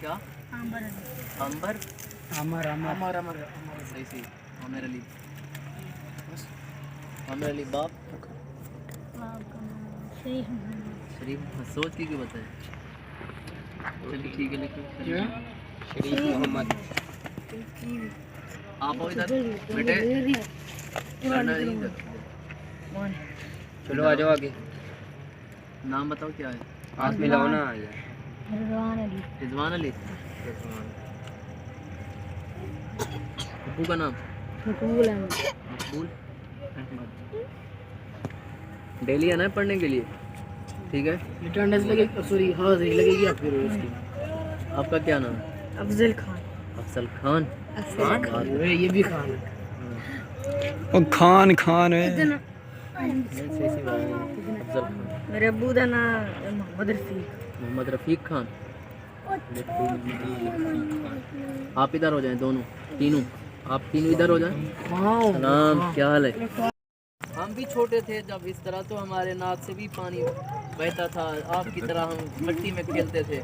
क्या? अंबर अंबर अमर अमर अमर अमर सही सही। आमिर अली। आमिर अली बाप शरीफ। सोच के क्यों बताए? चलिए ठीक है लिखो। शरीफ मोहम्मद। आप हो इधर बेटे। करना नहीं इधर। चलो आ जाओ आगे। नाम बताओ क्या है? हाथ मिलाओ ना यार। रिजवान अली। अब्बू का नाम? मकबूल अहमद। डेली आना है पढ़ने के लिए, ठीक है? अटेंडेंस लगेगी, सॉरी हाजिरी लगेगी आपकी रोज की। आपका क्या नाम है? अफजल खान। अफजल खान। ये भी खान है। ओ खान खान है। सही बात है। अफजल खान। मेरे अब्बू का नाम मोहम्मद रफीक। मोहम्मद रफीक खान। आप इधर हो जाएं दोनों तीनों। आप तीनों इधर हो जाएं। सलाम, क्या हाल है? हम भी छोटे थे जब इस तरह तो हमारे नाक से भी पानी बहता था, आपकी तरह हम मिट्टी में खेलते थे।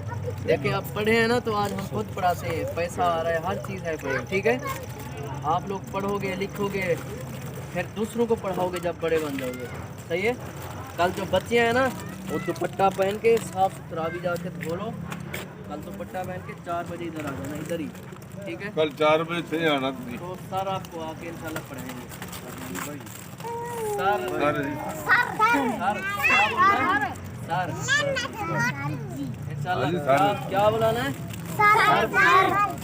देखिए अब पढ़े हैं ना तो आज हम खुद पढ़ाते हैं, पैसा आ रहा है, हर चीज़ है भाई, ठीक है? आप लोग पढ़ोगे लिखोगे फिर दूसरों को पढ़ाओगे जब बड़े बन जाओगे, सही है? कल जो बच्चे हैं ना वो दुपट्टा पहन के साफ सुथरा भी जाके धो लो। कल दुपट्टा पहन के 4 बजे इधर आ जाना, इधर ही, ठीक है? कल 4 बजे से आना। तो सर आपको आके इंशाल्लाह पढ़ाएंगे। सर सर इंशाल्लाह क्या बुलाना है? सर।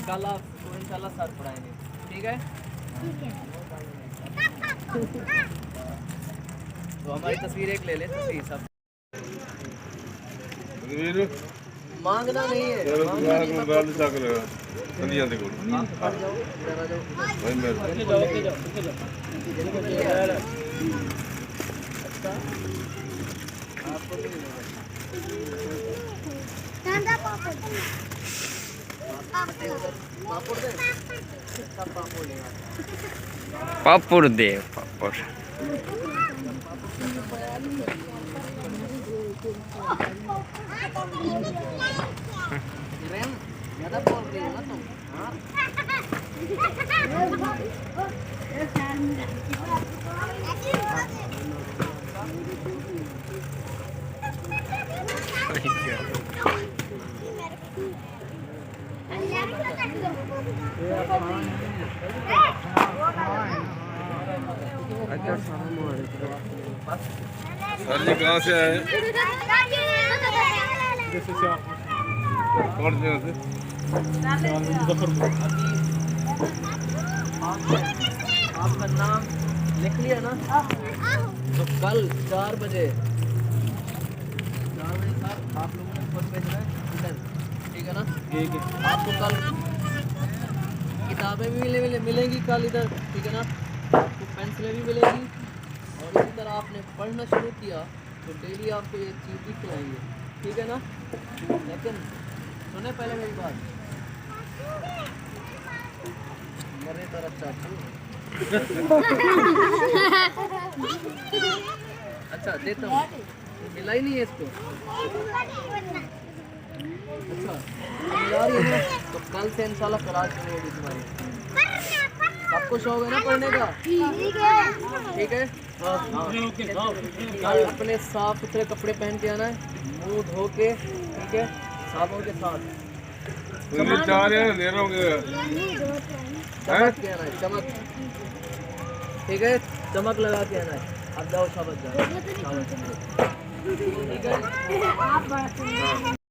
कल आपको इंशाल्लाह सर पढ़ाएंगे, ठीक है? तो हमारी तस्वीर एक ले ले तस्वीर सब। मांगना नहीं है, मांगना नहीं है। चल ਜਾਂਦੇ ਕੋਲ आप पढ़ जाओ, इधर आ जाओ। ਭਾਈ ਮੈਂ अच्छा आपको भी मिलेगा। पापड़ दे, सब पापड़ लेगा। पापड़ दे पापड़। रेम ज़्यादा बोल रही हो ना तुम, हाँ? सर जी कहाँ से आए? कौन से यहाँ से? आपका नाम लिख लिया ना? तो कल 4 बजे सर आप लोगों ने खुद भेजना है इधर, ठीक है ना? ठीक है। आपको कल किताबें भी मिलेंगी कल इधर, ठीक है ना? आपको पेंसिलें भी मिलेंगी और इसी तरह आपने पढ़ना शुरू किया तो डेली आपको ये चीज़ भी खिलाएंगे, ठीक है ना? लेकिन सुने पहले मेरी बात, मरे तरफ चाचू। अच्छा देता हूँ, मिला ही नहीं है इसको। अच्छा मिला रही है ना? तो कल से इंशाल्लाह क्लास शुरू होगी तुम्हारी। आपको शौक है ना पढ़ने का? ठीक है? कल अपने साफ सुथरे कपड़े पहन के आना है, मुंह धो के, ठीक है? साबुन के साथ। चार ले रहा हूँ चमक के आना है, चमक, ठीक है? चमक लगा के आना है। अब जाओ शाबाश जाओ, ठीक है?